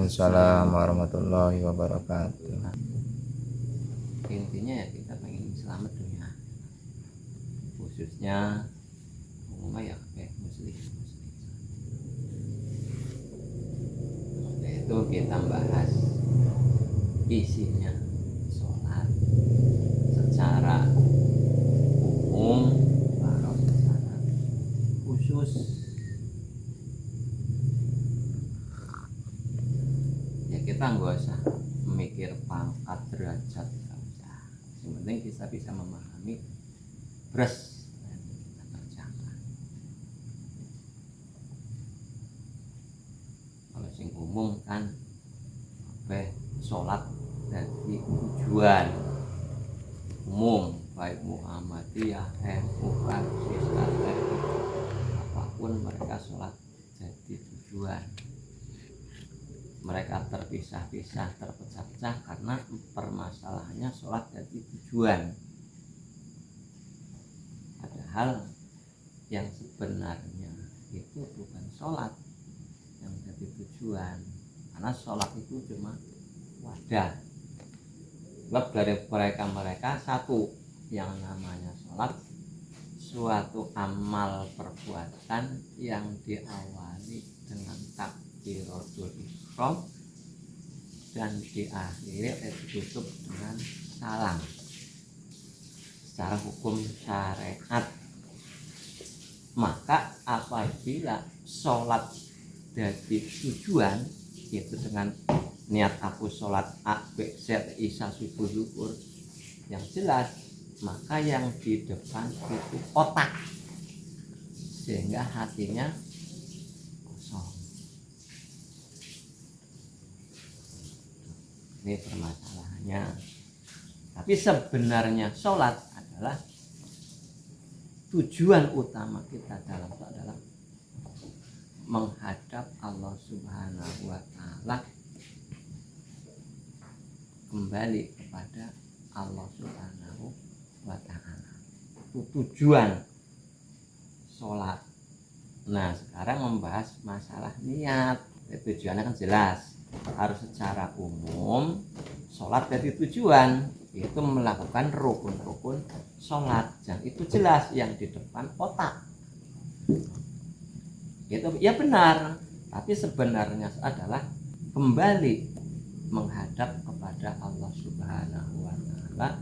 Waalaikumsalam warahmatullahi wabarakatuh. Intinya ya kita pengen selamat dunia, khususnya umumnya ya kayak muslim. Itu kita bahas isinya sholat secara umum atau secara khusus. Ya kita nggak usah memikir pangkat derajat, nggak usah. Yang penting kita bisa memahami beres yang kita kerjakan. Kalau sing umum kan sholat dari tujuan umum, baik Muhammadiyah, Marxis, apapun mereka sholat jadi tujuan. Mereka terpisah-pisah, terpecah-pecah karena permasalahannya sholat jadi tujuan. Padahal yang sebenarnya itu bukan sholat yang jadi tujuan, karena sholat itu cuma wadah. Sebab dari mereka satu, yang namanya sholat suatu amal perbuatan yang diawali dengan takbiratul ihram dan diakhiri ditutup dengan salam secara hukum syariat. Maka apabila sholat jadi tujuan, itu dengan niat aku sholat A, B, Z, Isya, subuh, zuhur, yang jelas maka yang di depan itu otak, sehingga hatinya kosong. Ini permasalahannya. Tapi sebenarnya sholat adalah tujuan utama kita dalam itu adalah menghadap Allah Subhanahu wa Ta'ala, kembali kepada Allah Subhanahu wa Ta'ala. Itu tujuan sholat. Nah, sekarang membahas masalah niat. Tujuannya kan jelas, harus secara umum sholat jadi tujuan, itu melakukan rukun-rukun sholat, dan itu jelas yang di depan otak. Itu ya benar, tapi sebenarnya adalah kembali menghadap kepada Allah Subhanahu wa Ta'ala,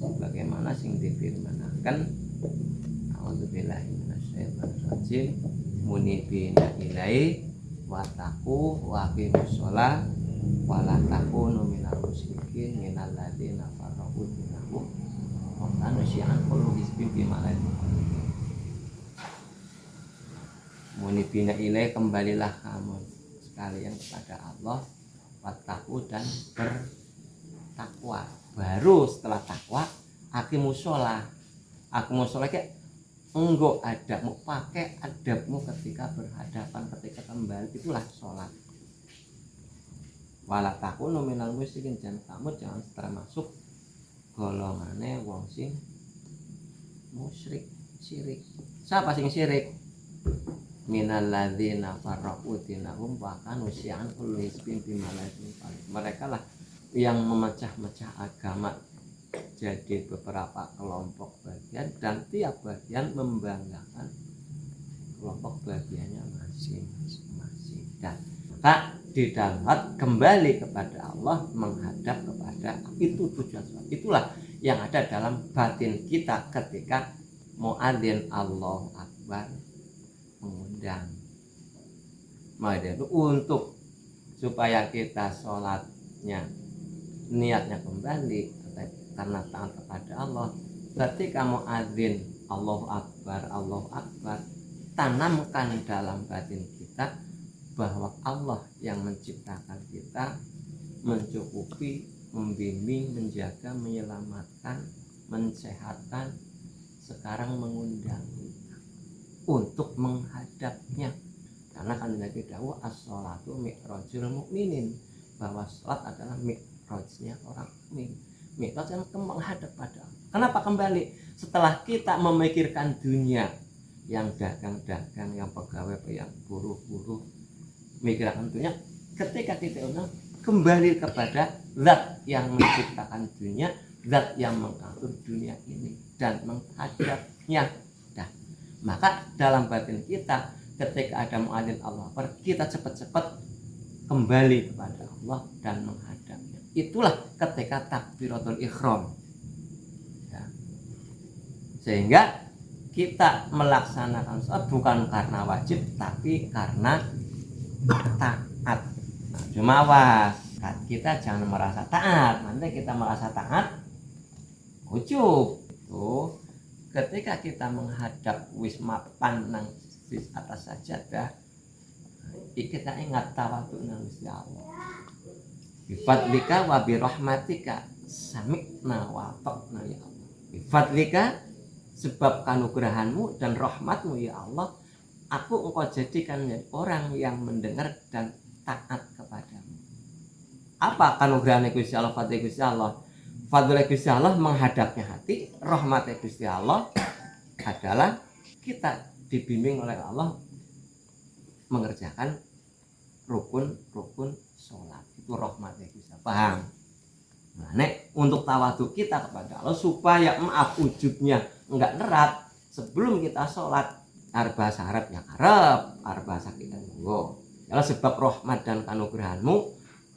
sebagaimana sing difirmanaken, a'udzubillahi minasyaitonirrajim, munibina ilaihi wattaqu wa aqimus shalah wa la takunu minal musyrikin minal ladzina farraqu dinahum wa kanu syi'an kullu hizbin bima ladayhim. Munibina ilaihi, kembalilah kamu sekalian kepada Allah, wattaqu, dan bertakwa. Baru setelah takwa aqimus shalah. Aqimus shalah kayak enggo adabmu, pakai adabmu ketika berhadapan, ketika kembali, itulah sholat. Wala takunu minal musyrikin, dan kamu jangan termasuk golongannya wong sing musyrik, syirik. Siapa sing syirik? Minal ladzina farraqu dinahum wa kanu syi'an kullu hizbin bima ladayhim. Mereka lah yang memecah-mecah agama jadi beberapa kelompok bagian, dan tiap bagian membanggakan kelompok bagiannya masing-masing. Dan maka di dalam kembali kepada Allah, menghadap kepada itu tujuan sholat. Itulah yang ada dalam batin kita ketika muadzin Allahu Akbar mengundang. Maka itu untuk supaya kita sholatnya niatnya kembali karena taat kepada Allah, ketika muadzin Allahu Akbar, tanamkan dalam batin kita bahwa Allah yang menciptakan kita, mencukupi, membimbing, menjaga, menyelamatkan, mensehatkan, sekarang mengundang kita untuk menghadapnya. Karena kan Nabi dawuh as-sholatu mi'rajul mukminin, bahwa sholat adalah mi'rajnya orang mukmin. Mi'raj yang menghadap pada Allah. Kenapa kembali? Setelah kita memikirkan dunia, yang dagang-dagang, yang pegawai, yang buruh-buruh, mikirkan dunia, ketika kita kembali kepada zat yang menciptakan dunia, zat yang mengatur dunia ini dan menghadapnya. Nah, maka dalam batin kita ketika ada muadzin Allah Akbar, kita cepat-cepat kembali kepada Allah dan menghadapnya. Itulah ketika takbiratul ihram. Ya. Sehingga kita melaksanakan sholat bukan karena wajib tapi karena taat. Nah, cuma awas, kita jangan merasa taat. Nanti kita merasa taat ujub. Tuh, ketika kita menghadap wisma panang di atas sajadah, kita ingat tawadhu nang Gusti Allah. Bifadlika wa birahmatika sami'na wa ata'na ya Allah. Bifadlika, sebab kanugrahanmu dan rahmatmu ya Allah, aku engkau jadikan orang yang mendengar dan taat kepadamu. Apa kanugrahan Gusti Allah, fadli Gusti Allah? Fadli Gusti Allah menghadapnya hati, rahmat Gusti Allah adalah kita dibimbing oleh Allah mengerjakan rukun-rukun sholat. Itu rahmatnya Gusti Allah. Paham? Nah, nek untuk tawadhu kita kepada Allah supaya maaf ujubnya enggak nerat sebelum kita sholat, arep bahasa Arab ya arep bahasa kita monggo. Kalau sebab rahmat dan kanugrahanmu,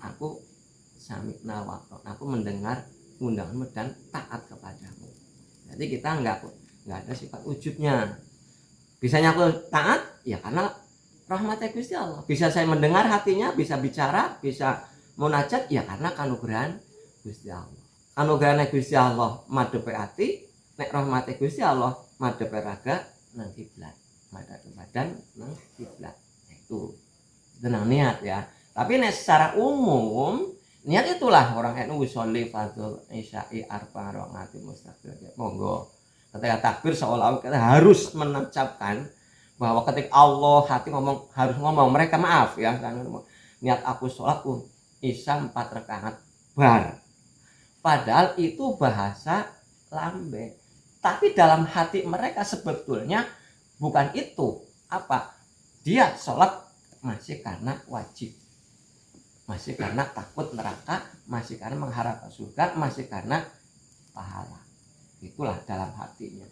aku sami'na wa ata'na, aku mendengar undanganmu dan taat kepadamu. Jadi kita enggak ada sifat ujubnya. Bisanya aku taat ya karena rahmatnya Gusti Allah. Bisa saya mendengar hatinya, bisa bicara, bisa munajat ya karena kanugrahan Gusti Allah. Kanugrahan Gusti Allah madhepe ati, nek rahmatnya Gusti Allah madhepe raga nang kiblat, madhepe badan nang kiblat. Itu tenang niat ya. Tapi nek secara umum niat itulah orang NU sholli fardhu isya'i arba rakaat mustaqbil. Monggo. Ketika takbir seolah-olah kita harus mengucapkan bahwa ketika Allah hati harus ngomong mereka maaf ya kan niat aku sholat isya 4 rakaat bar. Padahal itu bahasa lambe. Tapi dalam hati mereka sebetulnya bukan itu. Apa? Dia sholat masih karena wajib. Masih karena takut neraka, masih karena mengharap surga, masih karena pahala. Itulah dalam hatinya.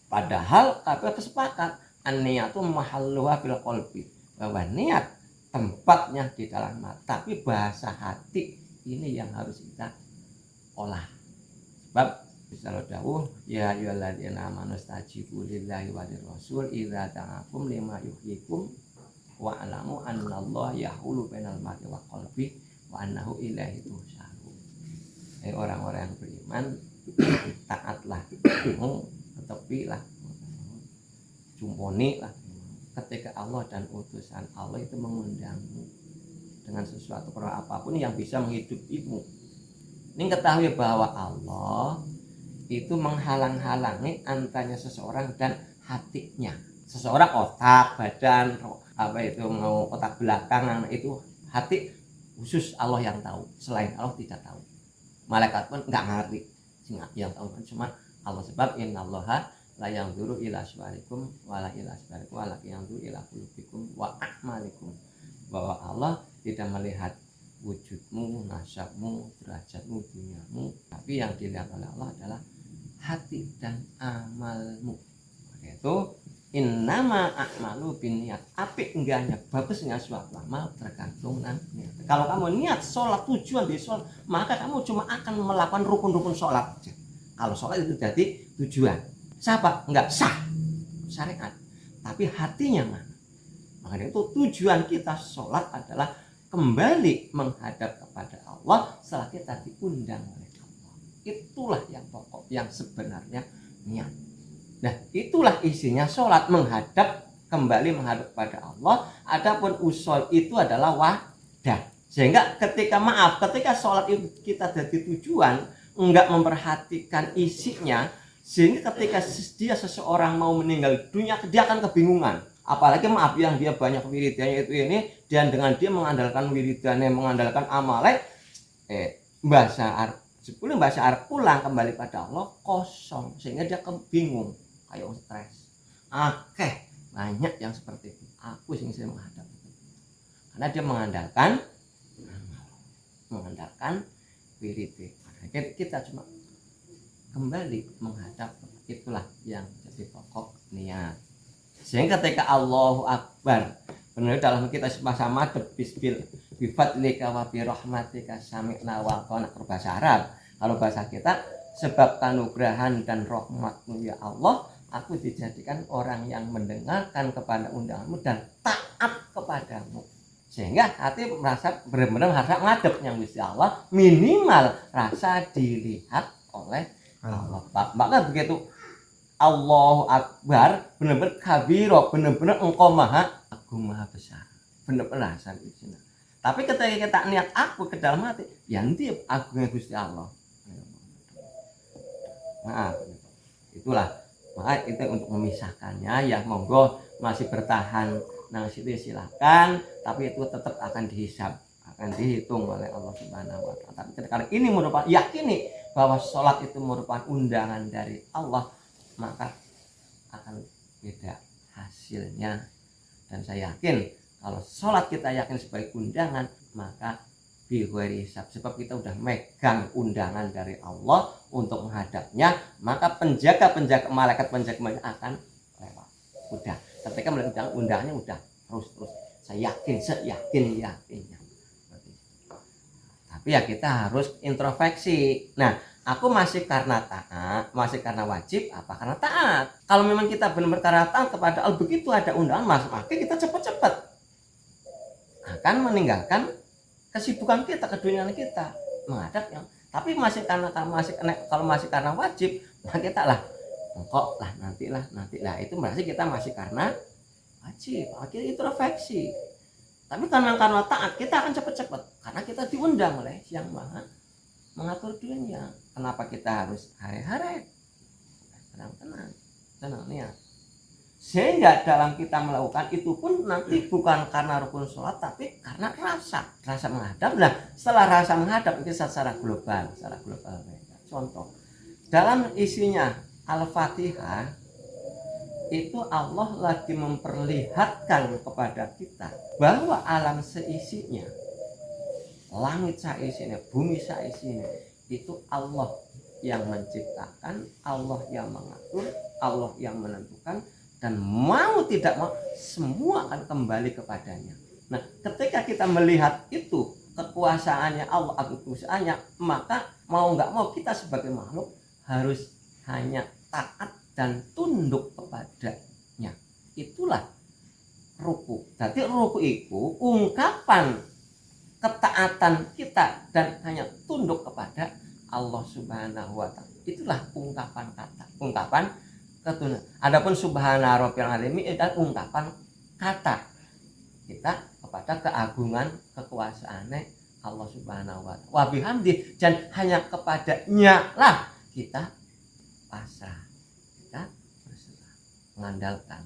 Padahal kabeh sepakat an-niyatu mahalluha fil qalbi, bahwa niat tempatnya di dalam hati, tapi bahasa hati ini yang harus kita olah. Sebab bisa dawuh ya ayyuhalladzina amanu stajibu lillahi wa lirrasul idza da'akum lima yuhyikum wa alamu annallaha yahulu bainal mar'i wa qalbi wa annahu ilaihi tuhsyarun. Orang-orang yang beriman, taatlah, tepilah, jumponilah ketika Allah dan utusan Allah itu mengundangmu dengan sesuatu perkara apapun yang bisa menghidupimu. Ini ketahui bahwa Allah itu menghalang-halangi antara seseorang dan hatinya. Seseorang otak, badan, apa itu mau otak belakang, itu hati khusus Allah yang tahu. Selain Allah tidak tahu. Malaikat pun nggak ngerti. Yang tahu kan cuma Allah, sebab innallaha la yanzuru ila suwarikum wala ila asbarikum walakin yanzuru ila qulubikum wa a'malikum. Bahwa Allah tidak melihat wujudmu, nasabmu, derajatmu, duniamu, tapi yang dilihat oleh Allah adalah hati dan amalmu. Maka itu innama a'malu binniyat. Apik enggaknya, bagusnya suatu amal tergantung niat. Kalau kamu niat sholat, tujuan di sholat, maka kamu cuma akan melakukan rukun-rukun sholat. Kalau sholat itu jadi tujuan. Siapa? Enggak sah syariat. Tapi hatinya mana? Makanya itu tujuan kita sholat adalah kembali menghadap kepada Allah setelah kita diundang oleh Allah. Itulah yang pokok, yang sebenarnya niat. Nah, itulah isinya sholat, kembali menghadap kepada Allah. Adapun usul itu adalah wadah. Sehingga ketika sholat itu kita jadi tujuan, enggak memperhatikan isinya, sehingga ketika seseorang mau meninggal dunia, dia akan kebingungan. Apalagi yang dia banyak wiridannya itu ini, dan dengan dia mengandalkan wiridannya, mengandalkan amalnya, bahasa Arab pulang kembali pada Allah kosong, sehingga dia kebingung, kayak stres. Banyak yang seperti itu. Aku sing menghadap itu, karena dia mengandalkan mengandalkan wirid. Kita cuma kembali menghadap, itulah yang jadi pokok niat. Sehingga ketika Allahu Akbar, benar dalam kita sama-sama bifadlika wa bi rahmatika sami'na wa ata'na, bahasa Arab. Kalau bahasa kita, sebab kanugrahan dan rahmatmu ya Allah, aku dijadikan orang yang mendengarkan kepada undanganmu dan taat kepadamu. Sehingga hati merasa benar-benar merasa ngadep yang Gusti Allah, minimal rasa dilihat oleh Allah. Maka begitu Allahu Akbar, benar-benar kabiro, benar-benar engkau maha agung, maha besar, benar-benar rasa itu. Tapi ketika kita niat aku ke dalam hati, ya nanti agungnya Gusti Allah. Nah, itulah. Maka itu untuk memisahkannya, ya monggo masih bertahan nang situ silakan, tapi itu tetap akan dihisab, akan dihitung oleh Allah Subhanahu wa taala. Tapi kalau ini merupakan yakini bahwa sholat itu merupakan undangan dari Allah, maka akan beda hasilnya. Dan saya yakin kalau sholat kita yakin sebagai undangan, maka bighairi hisab, sebab kita udah megang undangan dari Allah untuk menghadapnya, maka penjaga malaikat penjaga akan lewat. Udah, ketika melihat undangannya udah terus saya yakinnya. Tapi ya kita harus introspeksi. Nah, aku masih karena taat, masih karena wajib, apa karena taat? Kalau memang kita benar-benar karena taat kepada Allah, begitu ada undangan maka kita cepat-cepat akan meninggalkan kesibukan kita, keduniaan kita menghadap yang. Tapi kalau masih karena wajib, maka kita lah engkau lah nantilah itu berarti kita masih karena wajib. Akhirnya introspeksi. Tapi karena taat kita akan cepat-cepat karena kita diundang oleh Yang Maha mengatur dunia. Kenapa kita harus hari-hari tenang niat. Sehingga dalam kita melakukan itu pun nanti bukan karena rukun sholat, tapi karena rasa menghadap. Nah, setelah rasa menghadap itu secara global. Contoh, dalam isinya Al-Fatihah itu Allah lagi memperlihatkan kepada kita bahwa alam seisinya, langit seisinya, bumi seisinya, itu Allah yang menciptakan, Allah yang mengatur, Allah yang menentukan. Dan mau tidak mau semua akan kembali kepadanya. Nah, ketika kita melihat itu kekuasaannya Allah, kekuasaannya, maka mau nggak mau kita sebagai makhluk harus hanya taat dan tunduk kepadanya. Itulah ruku. Jadi ruku itu ungkapan ketaatan kita dan hanya tunduk kepada Allah Subhanahu wa taala. Itulah ungkapan ketunan. Adapun subhana rabbil azim adalah ungkapan kata kita kepada keagungan kekuasaannya Allah Subhanahu wa taala. Wa bihamdi, dan hanya kepadanya lah kita pasrah, kita berserah, mengandalkan,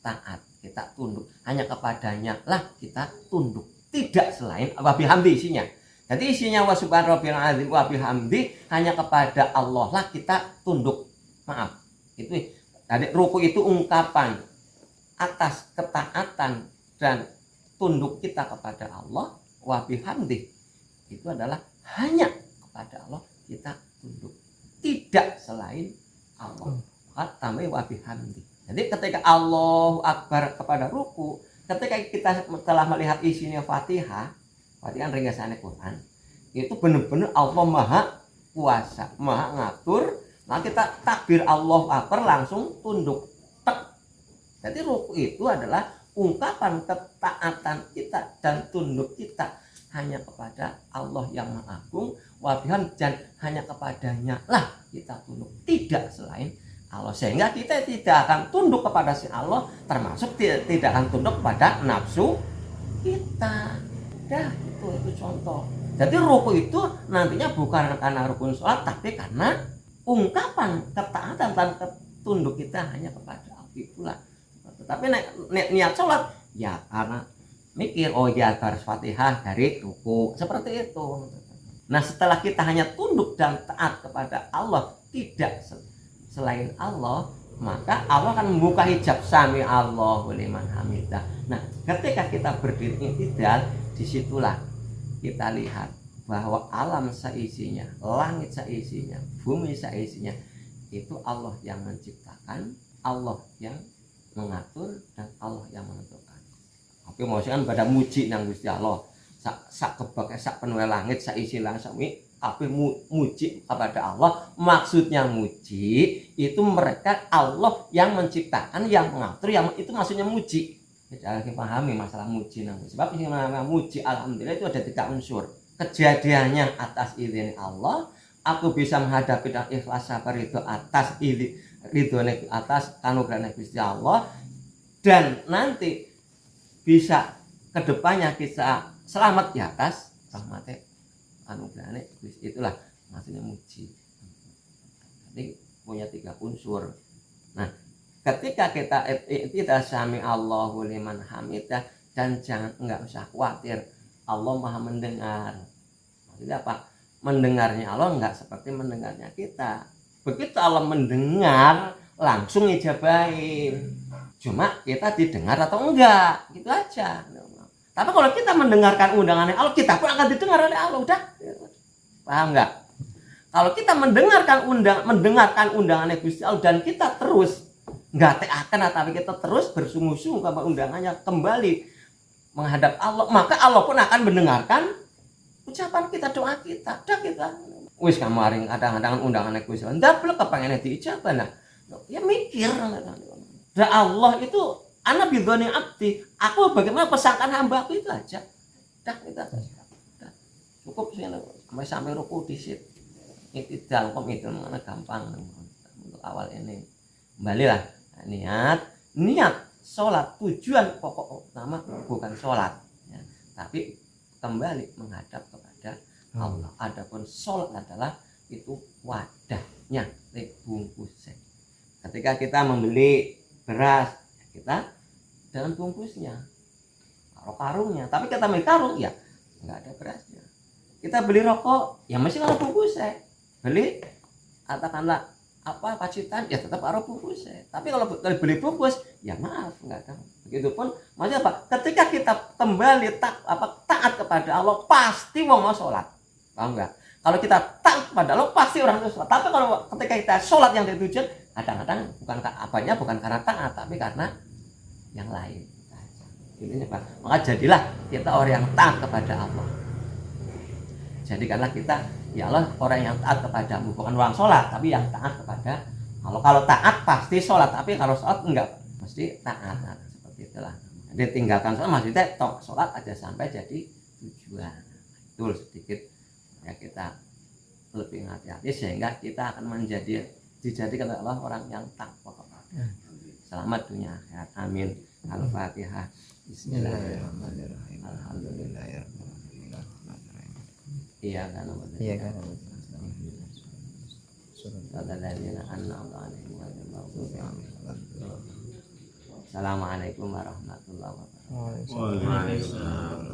taat, kita tunduk. Hanya kepadanya lah kita tunduk, tidak selain. Wa bihamdi isinya. Jadi isinya wa subhana rabbil azim wa bihamdi, hanya kepada Allah lah kita tunduk. Maaf. Itu tadi ruku itu ungkapan atas ketaatan dan tunduk kita kepada Allah. Wa bihamdi itu adalah hanya kepada Allah kita tunduk, tidak selain Allah. Maka tambah wa bihamdi. Jadi ketika Allahu Akbar kepada ruku, ketika kita telah melihat isinya Fatihah kan ringkasannya Quran, itu benar-benar Allah Maha Kuasa, Maha ngatur. Nah, kita takbir Allahu Akbar langsung tunduk. Jadi ruku itu adalah ungkapan ketaatan kita dan tunduk kita hanya kepada Allah yang Maha Agung, wabihan, dan hanya kepadanya lah kita tunduk, tidak selain Allah. Sehingga kita tidak akan tunduk kepada si Allah, termasuk tidak akan tunduk kepada nafsu kita. Dah, itu contoh. Jadi ruku itu nantinya bukan karena rukun sholat, tapi karena ungkapan ketaatan dan tunduk kita hanya kepada Allah. Itulah. Tetapi niat sholat ya karena mikir, oh ya harus Fatihah dari ruku, seperti itu. Nah, setelah kita hanya tunduk dan taat kepada Allah, tidak selain Allah, maka Allah akan membuka hijab sami Allahu liman hamidah. Nah, ketika kita berdiri tidak, disitulah kita lihat bahwa alam seisinya, langit seisinya, bumi seisinya itu Allah yang menciptakan, Allah yang mengatur, dan Allah yang menentukan. Tapi maksudnya kan pada muji nang Gusti Allah. Sak kebak sak penuh langit, sak isi langit, sak bumi, tapi muji kepada Allah. Maksudnya muji itu mereka Allah yang menciptakan, yang mengatur, yang itu maksudnya muji. Kita lagi pahami masalah muji nang. Sebab ini namanya muji alhamdulillah itu ada 3 unsur. Kejadiannya atas izin Allah, aku bisa menghadapi dan ikhlas sabar itu atas ridhone, atas anugerah Gusti Allah, dan nanti bisa kedepannya kita selamat di atas rahmatnya anugerahnya. Itulah maksudnya muji. Jadi punya 3 unsur. Nah, ketika kita sami Allahu liman hamidah, dan enggak usah khawatir, Allah Maha mendengar. Maksudnya apa? Mendengarnya Allah enggak seperti mendengarnya kita. Begitu Allah mendengar, langsung ijabahin. Cuma kita didengar atau enggak, gitu aja. Tapi kalau kita mendengarkan undangannya Allah, kita pun akan didengar oleh Allah. Udah, paham enggak? Kalau kita mendengarkan undangannya Gusti Allah, dan kita terus enggak teakan, tapi kita terus bersungguh-sungguh kepada undangannya, kembali menghadap Allah, maka Allah pun akan mendengarkan ucapan kita, doa kita. Dah kita wis kamaring kadang-kadang undangannya Gusti Allah ndablek kepengene diijabah. Nah, ya mikir. Dan Allah itu ana bidzoni abdi, aku bagaimana pesangkaan hamba aku itu aja. Dah kita cukup sih sampai ruku disit. Itidal itu mana gampang untuk awal ini. Kembalilah niat sholat, tujuan pokok utama bukan sholat ya, tapi kembali menghadap kepada Allah. Adapun sholat adalah itu wadahnya, bungkusnya. Ketika kita membeli beras, kita dalam bungkusnya, karungnya. Tapi kita beli karung, ya nggak ada berasnya. Kita beli rokok, ya masih ada bungkusnya. Beli katakanlah apa pacitan, ya tetap ada bungkusnya. Tapi kalau beli bungkus, ya maaf, nggak ada. Begitupun maksudnya apa? Ketika kita kembali taat kepada Allah, pasti mau sholat. Paham nggak? Kalau kita taat kepada Allah, pasti orang itu sholat. Tapi kalau ketika kita sholat yang ditujuan, kadang-kadang bukan karena taat, tapi karena yang lain. Ini apa? Maka jadilah kita orang yang taat kepada Allah. Jadikanlah kita, ya Allah, orang yang taat kepadamu, bukan orang sholat, tapi yang taat kepada Allah. Kalau taat pasti sholat, tapi kalau sholat enggak, mesti taat. Nah, seperti itulah. Jadi tinggalkan sholat, maksudnya sholat aja sampai jadi tujuan. Betul sedikit ya, kita lebih hati-hati sehingga kita akan dijadikan oleh Allah orang yang takwa kepada. Selamat dunia akhirat. Amin. Al-Fatihah. Bismillahirrahmanirrahim. Alhamdulillahirrahmanirrahim. Iya kan, Iya kan. Assalamualaikum warahmatullahi wabarakatuh. Waalaikumsalam.